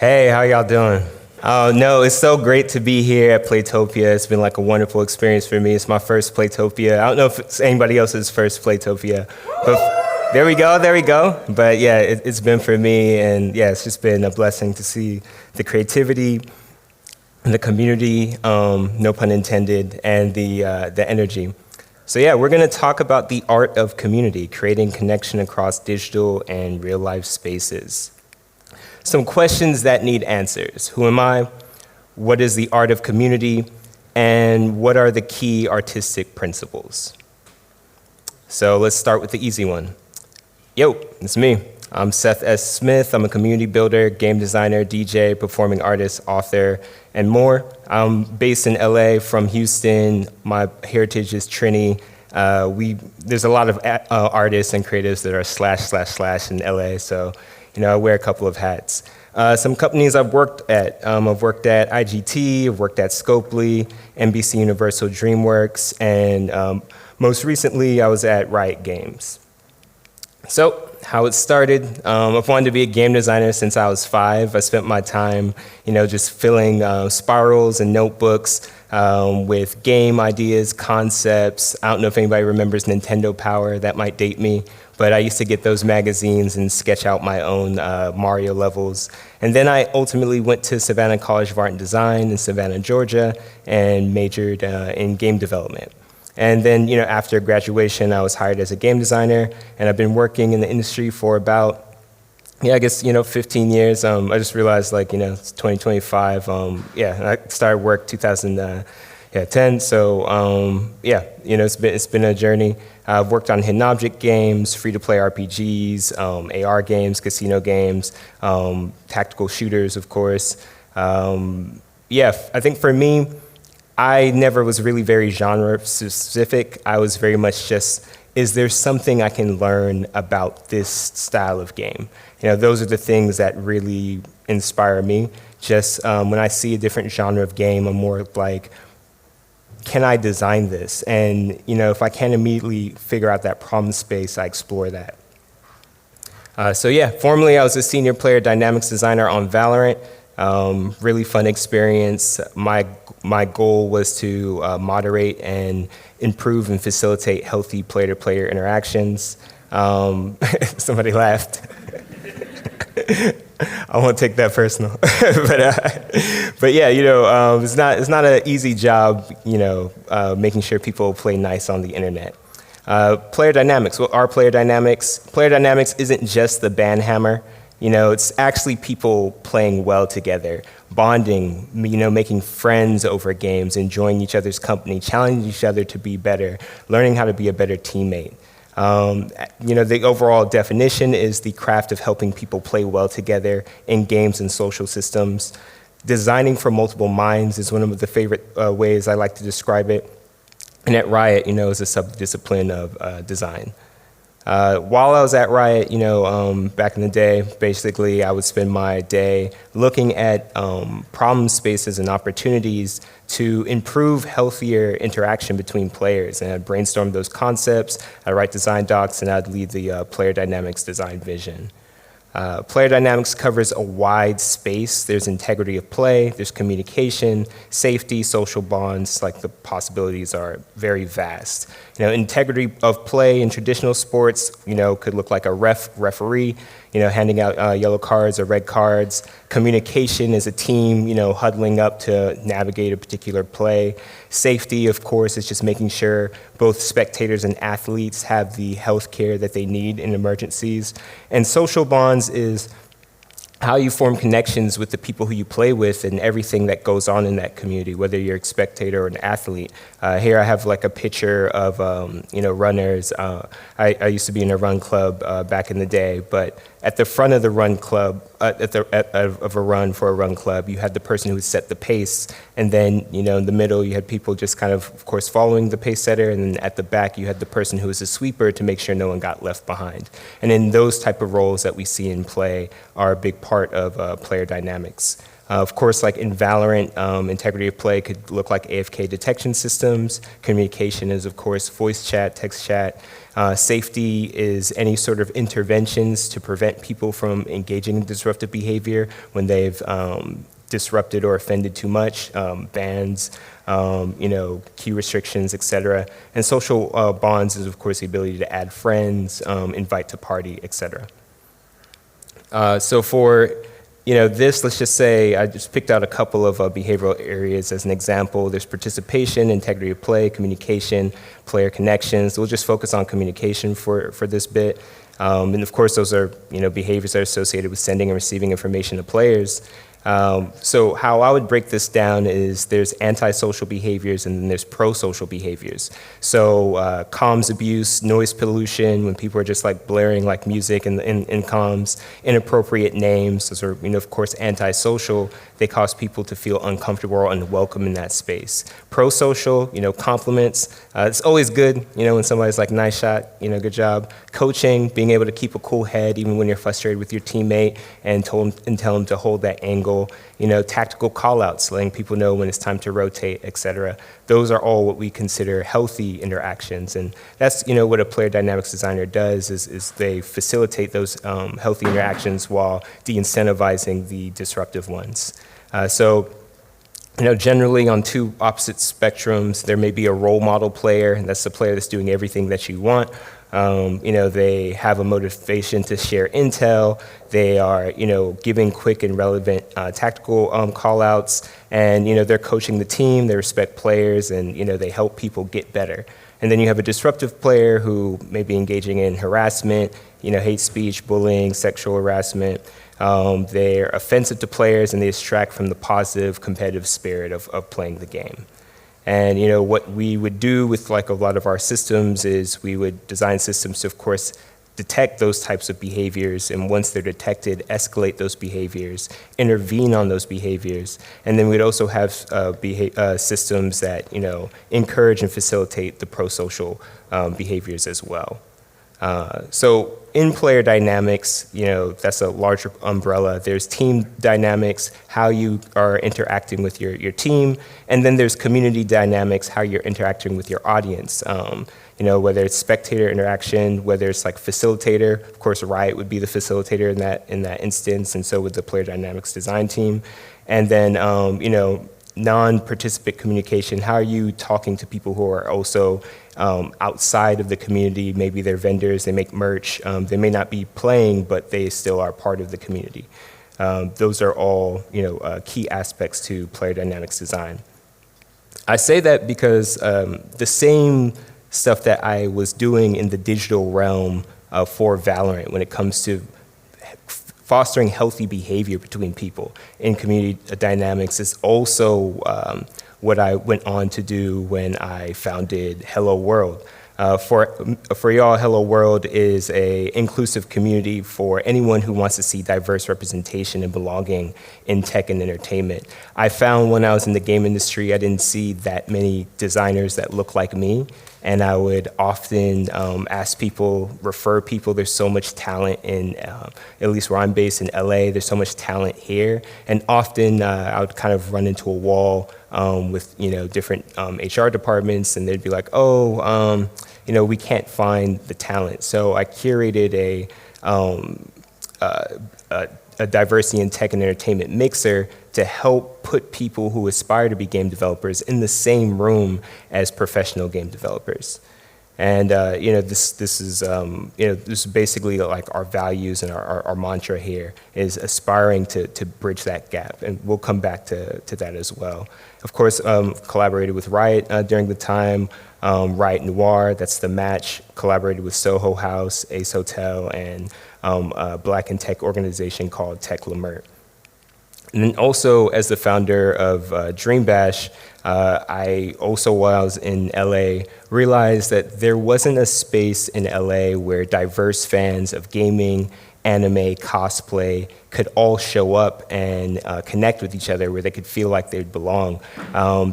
Hey, how y'all doing? Oh, no, it's so great to be here at Playtopia. It's been like a wonderful experience for me. It's my first Playtopia. I don't know if it's anybody else's first Playtopia, but there we go. But yeah, it's been for me, and yeah, it's just been a blessing to see the creativity, the community, no pun intended, and the energy. So yeah, we're gonna talk about the art of community, creating connection across digital and real life spaces. Some questions that need answers. Who am I? What is the art of community? And what are the key artistic principles? So let's start with the easy one. Yo, it's me. I'm Seth Smith. I'm a community builder, game designer, DJ, performing artist, author, and more. I'm based in LA from Houston. My heritage is Trini. There's a lot of artists and creatives that are / in LA, so I wear a couple of hats. Some companies I've worked at. I've worked at IGT, I've worked at Scopely, NBC Universal DreamWorks, and most recently I was at Riot Games. So, how it started, I've wanted to be a game designer since I was 5. I spent my time, just filling spirals and notebooks with game ideas, concepts. I don't know if anybody remembers Nintendo Power, that might date me, but I used to get those magazines and sketch out my own Mario levels. And then I ultimately went to Savannah College of Art and Design in Savannah, Georgia, and majored in game development. And then, after graduation, I was hired as a game designer, and I've been working in the industry for about, 15 years. I just realized, it's 2025. I started work 2010. So, it's been a journey. I've worked on hidden object games, free-to-play RPGs, AR games, casino games, tactical shooters, of course. I think for me, I never was really very genre specific. I was very much just, is there something I can learn about this style of game? Those are the things that really inspire me. Just when I see a different genre of game, I'm more like, can I design this? And if I can't immediately figure out that problem space, I explore that. Formerly I was a senior player dynamics designer on Valorant. Really fun experience. My goal was to moderate and improve and facilitate healthy player-to-player interactions. Somebody laughed. I won't take that personal, but yeah, it's not an easy job, making sure people play nice on the internet. Player dynamics. What are player dynamics? Player dynamics isn't just the band hammer. It's actually people playing well together, bonding, making friends over games, enjoying each other's company, challenging each other to be better, learning how to be a better teammate. The overall definition is the craft of helping people play well together in games and social systems. Designing for multiple minds is one of the favorite ways I like to describe it. And at Riot, is a subdiscipline of design. While I was at Riot, back in the day, basically I would spend my day looking at problem spaces and opportunities to improve healthier interaction between players. And I'd brainstorm those concepts, I'd write design docs, and I'd lead the player dynamics design vision. Player dynamics covers a wide space. There's integrity of play, there's communication, safety, social bonds, the possibilities are very vast. Integrity of play in traditional sports, could look like a referee, handing out yellow cards or red cards. Communication as a team, huddling up to navigate a particular play. Safety, of course, is just making sure both spectators and athletes have the health care that they need in emergencies. And social bonds is how you form connections with the people who you play with and everything that goes on in that community, whether you're a spectator or an athlete. Here I have a picture of runners. I used to be in a run club back in the day, but at the front of the run club, of a run for a run club, you had the person who would set the pace, and then in the middle you had people just of course, following the pace setter, and then at the back you had the person who was a sweeper to make sure no one got left behind. And in those type of roles that we see in play are a big part of player dynamics. Of course, like in Valorant, integrity of play could look like AFK detection systems. Communication is, of course, voice chat, text chat. Safety is any sort of interventions to prevent people from engaging in disruptive behavior when they've disrupted or offended too much, bans, key restrictions, etc. And social bonds is, of course, the ability to add friends, invite to party, etc. So for this, let's just say I just picked out a couple of behavioral areas as an example. There's participation, integrity of play, communication, player connections. We'll just focus on communication for this bit. And of course, those are behaviors that are associated with sending and receiving information to players. So how I would break this down is there's antisocial behaviors and then there's pro-social behaviors. So comms abuse, noise pollution, when people are just like blaring like music in comms, inappropriate names, those are of course antisocial. They cause people to feel uncomfortable or unwelcome in that space. Pro-social, compliments, it's always good, when somebody's like, nice shot, good job. Coaching, being able to keep a cool head even when you're frustrated with your teammate and tell them to hold that angle. Tactical call-outs, letting people know when it's time to rotate, etc. Those are all what we consider healthy interactions, and that's what a player dynamics designer does is they facilitate those healthy interactions while de-incentivizing the disruptive ones. Generally on two opposite spectrums, there may be a role model player, and that's the player that's doing everything that you want. They have a motivation to share intel. They are, giving quick and relevant tactical call-outs, and, they're coaching the team, they respect players, and, they help people get better. And then you have a disruptive player who may be engaging in harassment, hate speech, bullying, sexual harassment. They're offensive to players, and they distract from the positive competitive spirit of playing the game. And what we would do with like a lot of our systems is we would design systems to, of course, detect those types of behaviors, and once they're detected, escalate those behaviors, intervene on those behaviors, and then we'd also have systems that encourage and facilitate the pro-social behaviors as well. So in player dynamics, that's a larger umbrella. There's team dynamics, how you are interacting with your team, and then there's community dynamics, how you're interacting with your audience. Whether it's spectator interaction, whether it's like facilitator. Of course, Riot would be the facilitator in that instance, and so would the player dynamics design team. And then non-participant communication, how are you talking to people who are also outside of the community? Maybe they're vendors, they make merch, they may not be playing, but they still are part of the community. Those are all key aspects to player dynamics design. I say that because the same stuff that I was doing in the digital realm for Valorant when it comes to fostering healthy behavior between people in community dynamics is also what I went on to do when I founded Hello World. For y'all, Hello World is an inclusive community for anyone who wants to see diverse representation and belonging in tech and entertainment. I found when I was in the game industry, I didn't see that many designers that look like me, and I would often ask people, refer people. There's so much talent in, at least where I'm based in LA, there's so much talent here, and often I would kind of run into a wall with different HR departments, and they'd be like, oh, we can't find the talent. So I curated a diversity in tech and entertainment mixer to help put people who aspire to be game developers in the same room as professional game developers. And this is basically like our values and our mantra here is aspiring to bridge that gap, and we'll come back to that as well. Of course, collaborated with Riot during the time, Riot Noir, that's the match, collaborated with Soho House, Ace Hotel, and a Black and Tech organization called Tech Lamert. And then also, as the founder of Dream Bash, I also, while I was in LA, realized that there wasn't a space in LA where diverse fans of gaming, anime, cosplay could all show up and connect with each other, where they could feel like they'd belong.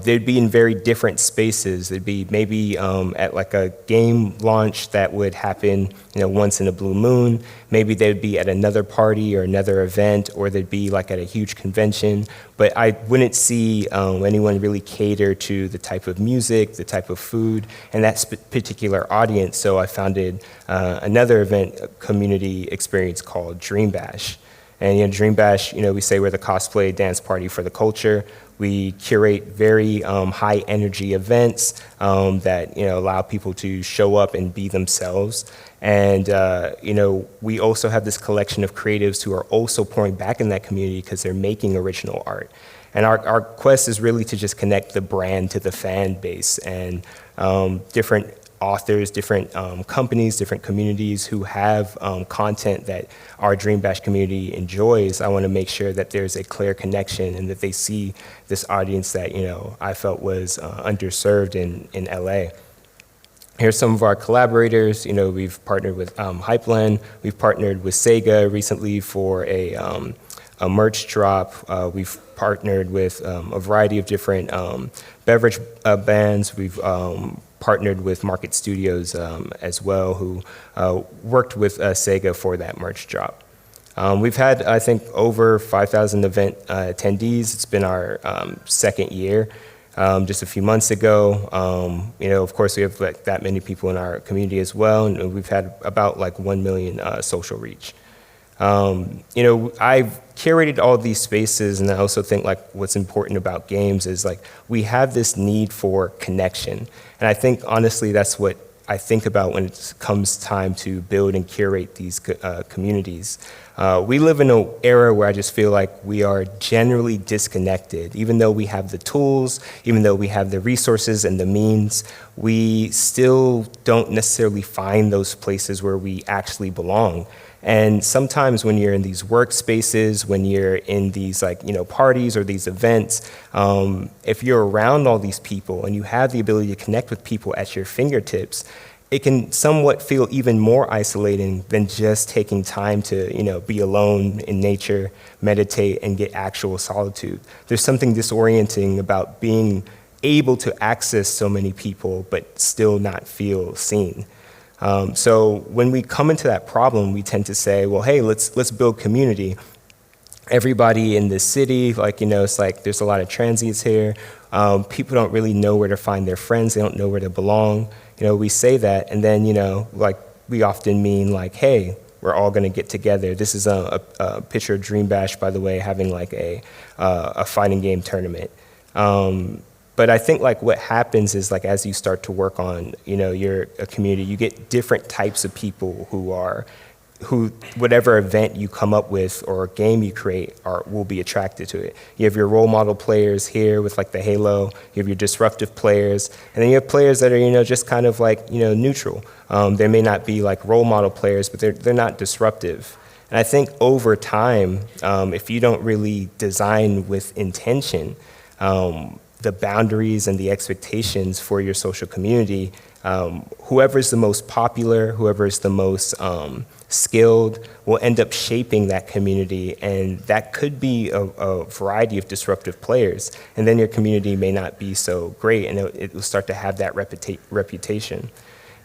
They'd be in very different spaces. They'd be maybe at like a game launch that would happen, once in a blue moon. Maybe they'd be at another party or another event, or they'd be like at a huge convention. But I wouldn't see anyone really cater to the type of music, the type of food, and that particular audience. So I founded another event community experience called Dream Bash. And Dream Bash, we say we're the cosplay dance party for the culture. We curate very high energy events that allow people to show up and be themselves. And we also have this collection of creatives who are also pouring back in that community because they're making original art. And our quest is really to just connect the brand to the fan base, and different authors, different companies, different communities who have content that our Dream Bash community enjoys. I want to make sure that there's a clear connection and that they see this audience that I felt was underserved in LA. Here's some of our collaborators. We've partnered with Hypeland. We've partnered with Sega recently for a merch drop. We've partnered with a variety of different beverage bands. We've partnered with Market Studios as well, who worked with Sega for that merch drop. We've had, I think, over 5,000 event attendees. It's been our second year. Just a few months ago, of course, we have like that many people in our community as well, and we've had about like 1 million social reach. I've curated all these spaces, and I also think like what's important about games is like we have this need for connection. And I think honestly that's what I think about when it comes time to build and curate these communities. We live in an era where I just feel like we are generally disconnected. Even though we have the tools, even though we have the resources and the means, we still don't necessarily find those places where we actually belong. And sometimes when you're in these workspaces, when you're in these parties or these events, if you're around all these people and you have the ability to connect with people at your fingertips, it can somewhat feel even more isolating than just taking time to be alone in nature, meditate, and get actual solitude. There's something disorienting about being able to access so many people but still not feel seen. So when we come into that problem, we tend to say, well, hey, let's build community. Everybody in this city, it's like there's a lot of transients here. People don't really know where to find their friends. They don't know where to belong. We say that, and then, we often mean like, hey, we're all going to get together. This is a picture of Dream Bash, by the way, having like a fighting game tournament. But I think what happens is as you start to work on your community, you get different types of people who whatever event you come up with or game you create will be attracted to it. You have your role model players here with the Halo. You have your disruptive players, and then you have players that are just kind of neutral. They may not be role model players, but they're not disruptive. And I think over time, if you don't really design with intention, the boundaries and the expectations for your social community, whoever's the most popular, whoever's the most skilled will end up shaping that community, and that could be a variety of disruptive players. And then your community may not be so great, and it will start to have that reputation.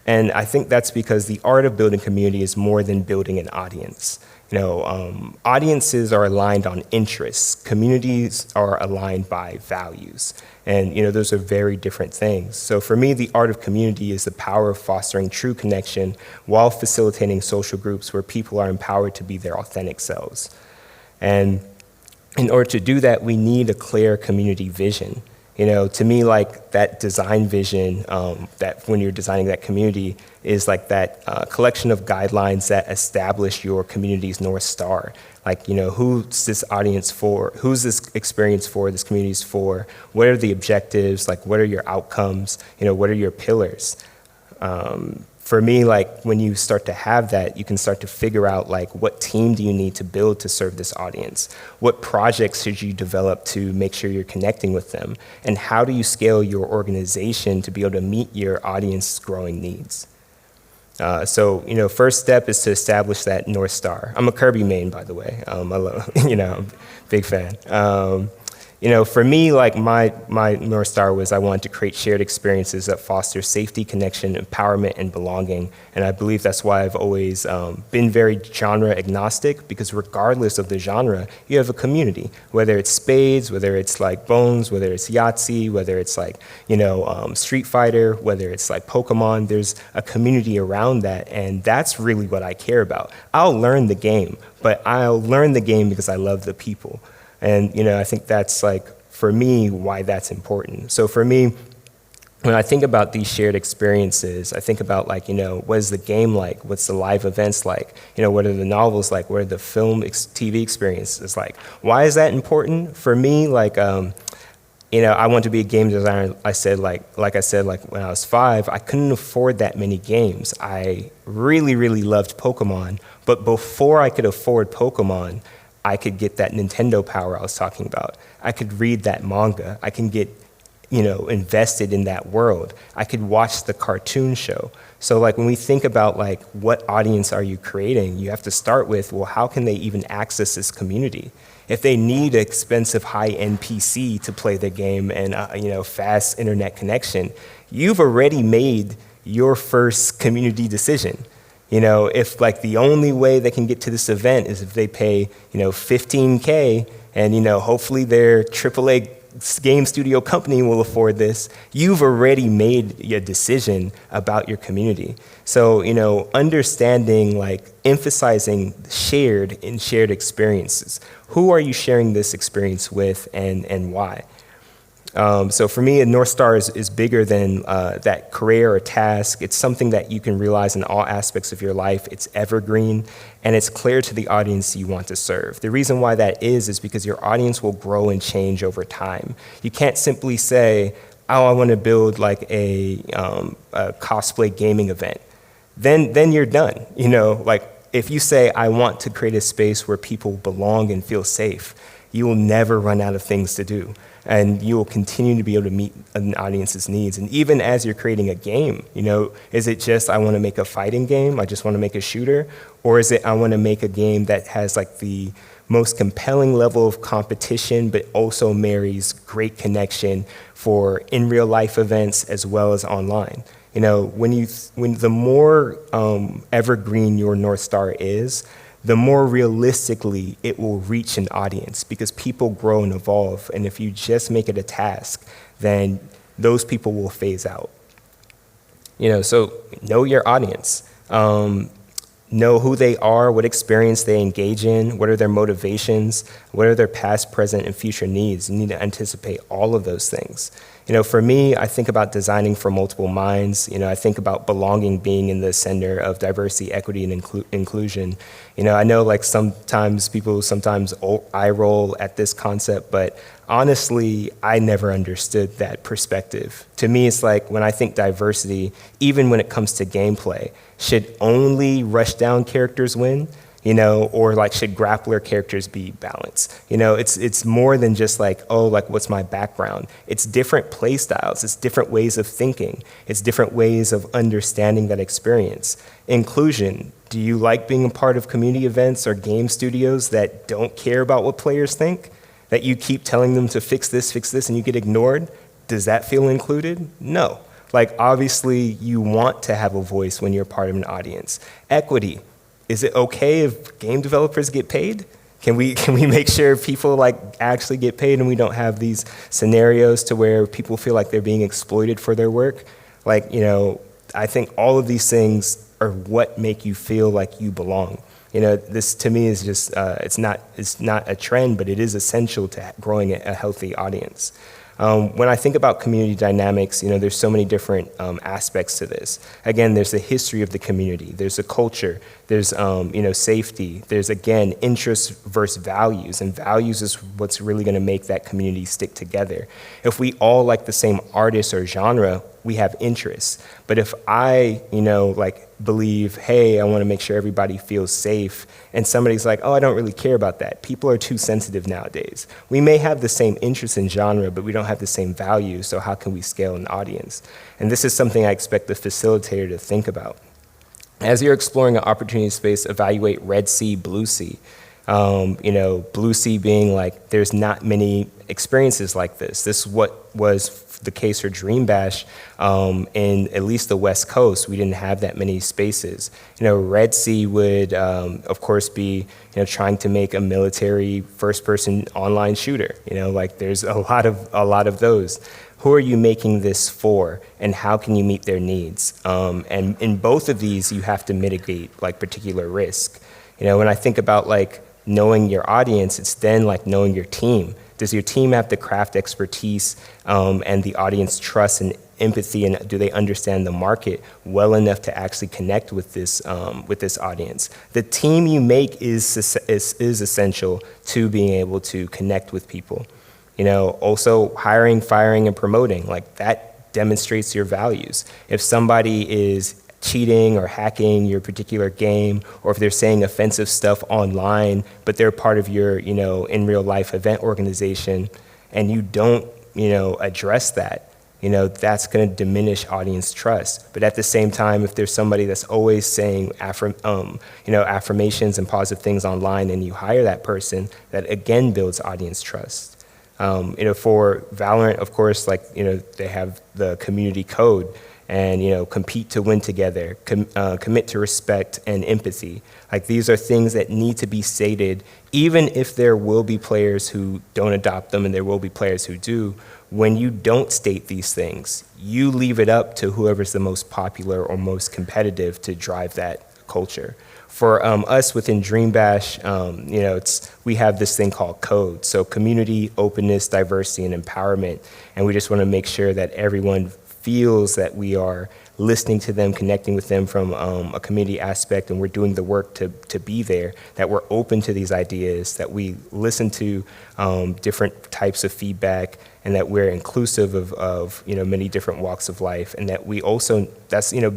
And I think that's because the art of building community is more than building an audience. Audiences are aligned on interests. Communities are aligned by values. And those are very different things. So for me, the art of community is the power of fostering true connection while facilitating social groups where people are empowered to be their authentic selves. And in order to do that, we need a clear community vision. To me, that design vision, that when you're designing that community, is that collection of guidelines that establish your community's North Star. Who's this audience for? Who's this experience for? This community's for? What are the objectives? What are your outcomes? What are your pillars? For me, when you start to have that, you can start to figure out what team do you need to build to serve this audience? What projects should you develop to make sure you're connecting with them? And how do you scale your organization to be able to meet your audience's growing needs? First step is to establish that North Star. I'm a Kirby main, by the way. I love, I'm a big fan. For me, like my North Star was I wanted to create shared experiences that foster safety, connection, empowerment, and belonging. And I believe that's why I've always been very genre agnostic, because regardless of the genre, you have a community, whether it's spades, whether it's like bones, whether it's Yahtzee, whether it's like, Street Fighter, whether it's like Pokemon, there's a community around that. And that's really what I care about. I'll learn the game, but I'll learn the game because I love the people. And, I think that's like, for me, why that's important. So for me, when I think about these shared experiences, I think about like, what is the game like? What's the live events like? What are the novels like? What are the film TV experiences like? Why is that important? For me, like, I want to be a game designer. I said, like when I was 5, I couldn't afford that many games. I really, really loved Pokemon, but before I could afford Pokemon, I could get that Nintendo power I was talking about. I could read that manga. I can get, invested in that world. I could watch the cartoon show. So like when we think about like what audience are you creating, you have to start with, well, how can they even access this community? If they need an expensive high-end PC to play the game and fast internet connection, you've already made your first community decision. If like the only way they can get to this event is if they pay, $15K and, hopefully their AAA game studio company will afford this, you've already made a decision about your community. So, understanding, like emphasizing shared experiences. Who are you sharing this experience with and why? So for me, a North Star is bigger than that career or task. It's something that you can realize in all aspects of your life. It's evergreen, and it's clear to the audience you want to serve. The reason why that is because your audience will grow and change over time. You can't simply say, oh, I want to build like a cosplay gaming event. Then you're done. Like if you say, I want to create a space where people belong and feel safe, you will never run out of things to do. And you will continue to be able to meet an audience's needs. And even as you're creating a game, is it just I want to make a fighting game, I just want to make a shooter? Or is it I want to make a game that has like the most compelling level of competition, but also marries great connection for in real life events as well as online? When the more evergreen your North Star is, the more realistically it will reach an audience, because people grow and evolve. And if you just make it a task, then those people will phase out. So know your audience. Know who they are, what experience they engage in, what are their motivations, what are their past, present, and future needs. You need to anticipate all of those things. For me, I think about designing for multiple minds. I think about belonging being in the center of diversity, equity, and inclusion. I know like sometimes people eye roll at this concept, but honestly, I never understood that perspective. To me, it's like when I think diversity, even when it comes to gameplay, should only rushdown characters win? Or like should grappler characters be balanced? It's more than just like, oh, like what's my background? It's different play styles, it's different ways of thinking, it's different ways of understanding that experience. Inclusion, do you like being a part of community events or game studios that don't care about what players think? That you keep telling them to fix this, and you get ignored? Does that feel included? No. Like obviously you want to have a voice when you're part of an audience. Equity. Is it okay if game developers get paid? Can we make sure people like actually get paid and we don't have these scenarios to where people feel like they're being exploited for their work? Like, I think all of these things are what make you feel like you belong. This to me is just, it's not a trend, but it is essential to growing a healthy audience. When I think about community dynamics, there's so many different aspects to this. Again, there's the history of the community, there's the culture, there's safety, there's again interests versus values, and values is what's really going to make that community stick together. If we all like the same artist or genre, we have interests. But if I, believe, hey, I want to make sure everybody feels safe, and somebody's like, oh, I don't really care about that. People are too sensitive nowadays. We may have the same interest in genre, but we don't have the same values, so how can we scale an audience? And this is something I expect the facilitator to think about. As you're exploring an opportunity space, evaluate red sea, blue sea. Blue sea being like, there's not many experiences like this. This is what was the case for Dream Bash in at least the West Coast. We didn't have that many spaces. Red Sea would, of course, be trying to make a military first-person online shooter. There's a lot of those. Who are you making this for, and how can you meet their needs? And in both of these, you have to mitigate particular risk. When I think about knowing your audience, it's then knowing your team. Does your team have the craft expertise and the audience trust and empathy, and do they understand the market well enough to actually connect with this audience? The team you make is essential to being able to connect with people. Also hiring, firing, and promoting, that demonstrates your values. If somebody is cheating or hacking your particular game, or if they're saying offensive stuff online, but they're part of your, in real life event organization, and you don't, address that, that's going to diminish audience trust. But at the same time, if there's somebody that's always saying affirmations and positive things online, and you hire that person, that again builds audience trust. For Valorant, of course, they have the community code, and compete to win together, commit to respect and empathy. These are things that need to be stated, even if there will be players who don't adopt them and there will be players who do. When you don't state these things, you leave it up to whoever's the most popular or most competitive to drive that culture. For us within Dream Bash, we have this thing called code. So community, openness, diversity, and empowerment. And we just want to make sure that everyone feels that we are listening to them, connecting with them from a community aspect, and we're doing the work to be there, that we're open to these ideas, that we listen to different types of feedback, and that we're inclusive of many different walks of life, and that we also,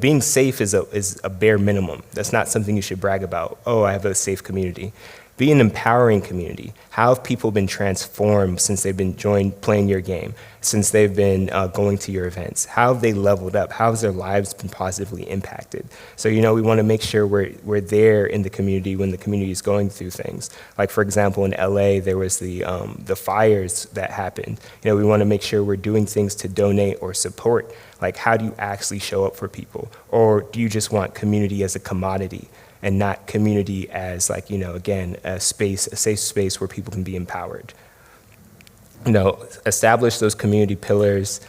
being safe is a bare minimum. That's not something you should brag about. Oh, I have a safe community. Be an empowering community. How have people been transformed since they've been playing your game, since they've been going to your events? How have they leveled up? How has their lives been positively impacted? So, we want to make sure we're there in the community when the community is going through things. For example, in LA, there was the fires that happened. We want to make sure we're doing things to donate or support. How do you actually show up for people? Or do you just want community as a commodity, and not community as again, a safe space where people can be empowered? Establish those community pillars,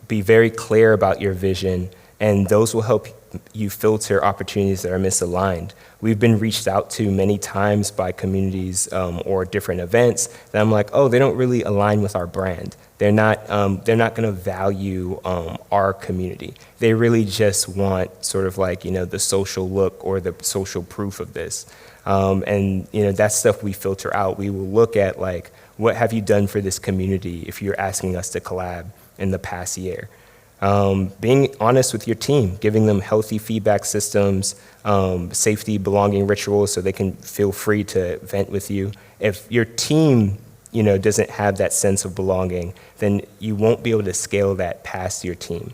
be very clear about your vision, and those will help you filter opportunities that are misaligned. We've been reached out to many times by communities or different events that I'm like, oh, they don't really align with our brand. They're not going to value our community. They really just want sort of the social look or the social proof of this. And that's stuff we filter out. We will look at what have you done for this community if you're asking us to collab in the past year. Being honest with your team, giving them healthy feedback systems, safety, belonging rituals so they can feel free to vent with you. If your team doesn't have that sense of belonging, then you won't be able to scale that past your team.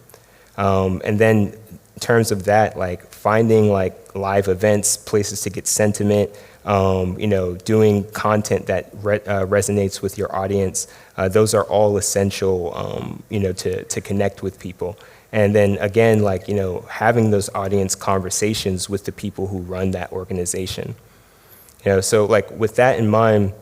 And then in terms of that, finding live events, places to get sentiment, doing content that resonates with your audience, those are all essential, to connect with people. And then again, having those audience conversations with the people who run that organization. So with that in mind,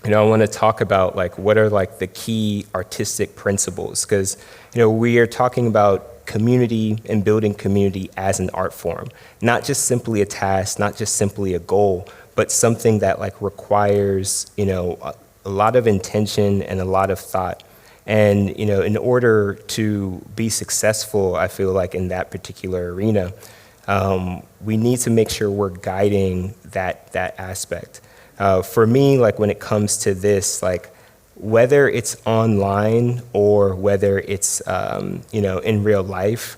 I want to talk about what are the key artistic principles, because we are talking about community and building community as an art form, not just simply a task, not just simply a goal, but something that requires a lot of intention and a lot of thought. And in order to be successful, I feel in that particular arena, we need to make sure we're guiding that aspect. For me, when it comes to this, whether it's online or whether it's in real life,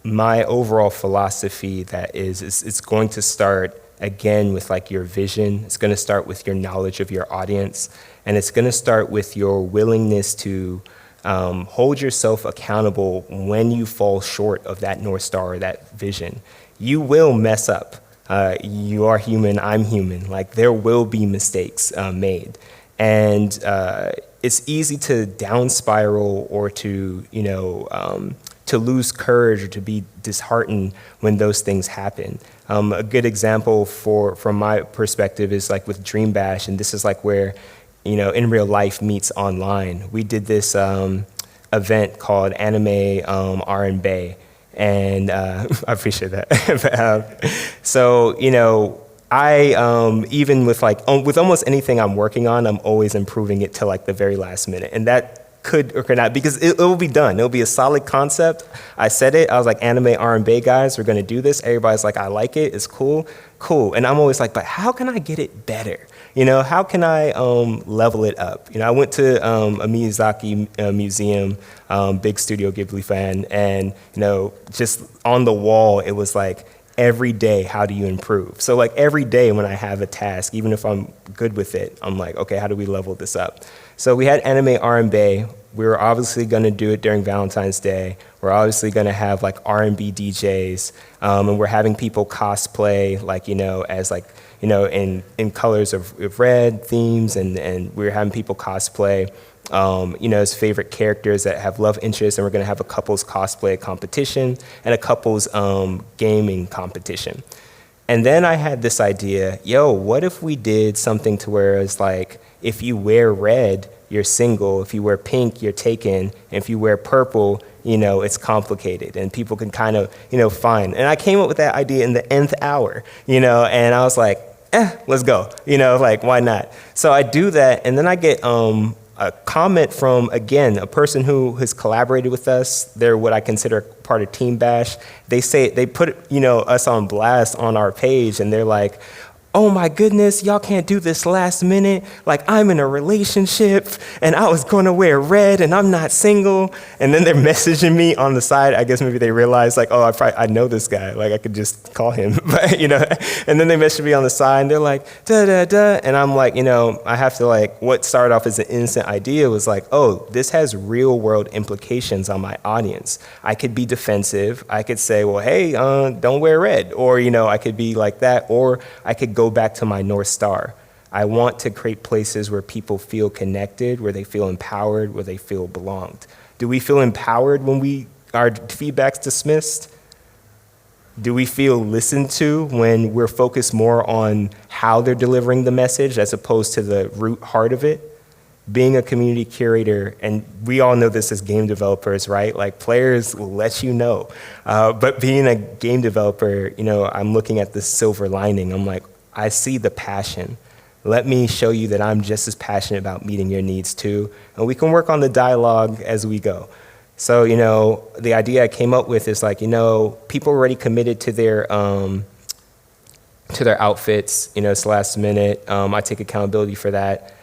my overall philosophy that is it's going to start again with your vision. It's going to start with your knowledge of your audience, and it's going to start with your willingness to Hold yourself accountable when you fall short of that North Star or that vision. You will mess up. You are human, I'm human. Like, there will be mistakes made. And it's easy to down spiral or to, to lose courage or to be disheartened when those things happen. A good example from my perspective is like with Dream Bash, and this is like where, in real life meets online. We did this event called Anime R&B, and I appreciate that. So, I even with with almost anything I'm working on, I'm always improving it to like the very last minute, and that could or could not, because it will be done. It'll be a solid concept. I said it. I was like, anime R&B guys, we're gonna do this. Everybody's like, I like it. It's cool. And I'm always like, but how can I get it better? How can I level it up? I went to a Miyazaki museum, big Studio Ghibli fan, and just on the wall, it was like, every day, how do you improve? So like every day when I have a task, even if I'm good with it, I'm like, okay, how do we level this up? So we had anime R&B. We were obviously going to do it during Valentine's Day. We're obviously going to have like R&B DJs, and we're having people cosplay, like, as like, in colors of red themes, and we're having people cosplay, as favorite characters that have love interests, and we're going to have a couples cosplay competition and a couples gaming competition. And then I had this idea, what if we did something to where it's like, if you wear red, you're single. If you wear pink, you're taken. And if you wear purple, it's complicated. And people can kind of, find. And I came up with that idea in the nth hour, and I was like, let's go. Like, why not? So I do that, and then I get a comment from, again, a person who has collaborated with us. They're what I consider part of Team Bash. They put, us on blast on our page, and they're like, oh my goodness, y'all can't do this last minute. Like, I'm in a relationship and I was going to wear red and I'm not single. And then they're messaging me on the side. I guess maybe they realize like, oh, I know this guy. Like, I could just call him, but and then they message me on the side and they're like, da, da, da. And I'm like, I have to like, what started off as an innocent idea was like, oh, this has real world implications on my audience. I could be defensive. I could say, well, hey, don't wear red. Or, I could be like that. Or I could go back to my North Star. I want to create places where people feel connected, where they feel empowered, where they feel belonged. Do we feel empowered when our feedback's dismissed? Do we feel listened to when we're focused more on how they're delivering the message as opposed to the root heart of it? Being a community curator, and we all know this as game developers, right? Like, players will let you know. But being a game developer, I'm looking at the silver lining. I'm like, I see the passion. Let me show you that I'm just as passionate about meeting your needs too. And we can work on the dialogue as we go. So, the idea I came up with is like, people already committed to their outfits, it's last minute. I take accountability for that.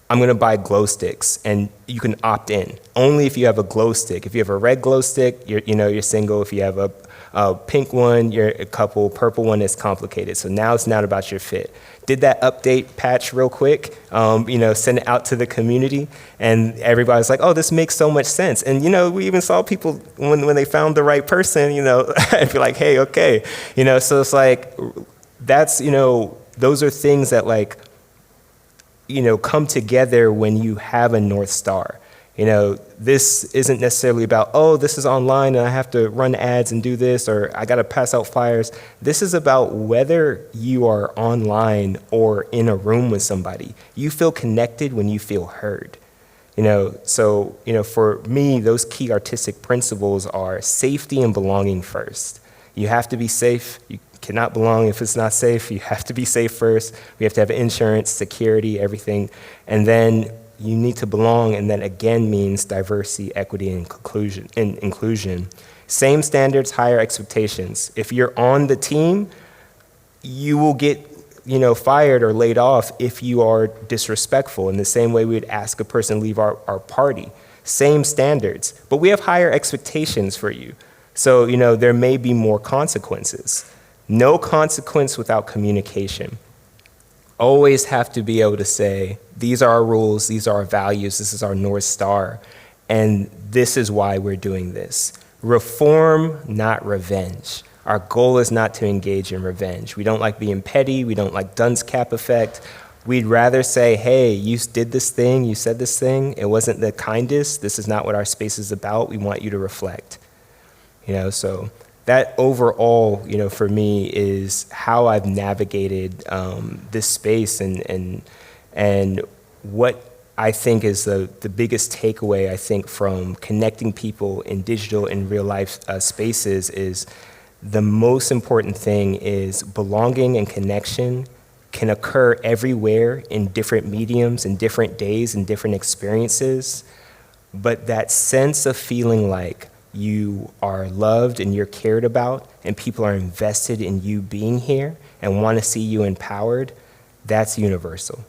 I'm going to buy glow sticks, and you can opt in. Only if you have a glow stick. If you have a red glow stick, you're single. If you have a pink one, you're a couple. Purple one is complicated. So now it's not about your fit. Did that update patch real quick, send it out to the community, and everybody's like, oh, this makes so much sense. And, we even saw people when they found the right person, I'd be like, hey, okay. So it's like, that's, those are things that like, come together when you have a North Star. This isn't necessarily about, oh, this is online and I have to run ads and do this, or I got to pass out flyers. This is about whether you are online or in a room with somebody. You feel connected when you feel heard. So, for me, those key artistic principles are safety and belonging first. You have to be safe. You cannot belong if it's not safe. You have to be safe first. We have to have insurance, security, everything. And then you need to belong, and that again means diversity, equity, and inclusion. Same standards, higher expectations. If you're on the team, you will get fired or laid off if you are disrespectful. In the same way we would ask a person to leave our party. Same standards, but we have higher expectations for you. So, there may be more consequences. No consequence without communication. Always have to be able to say, these are our rules, these are our values, this is our North Star. And this is why we're doing this. Reform, not revenge. Our goal is not to engage in revenge. We don't like being petty. We don't like dunce cap effect. We'd rather say, hey, you did this thing, you said this thing, it wasn't the kindest, this is not what our space is about, we want you to reflect. So that overall, for me is how I've navigated this space and what I think is the biggest takeaway, I think, from connecting people in digital and real life spaces is the most important thing is belonging and connection can occur everywhere in different mediums, in different days, in different experiences. But that sense of feeling like you are loved and you're cared about and people are invested in you being here and want to see you empowered, that's universal.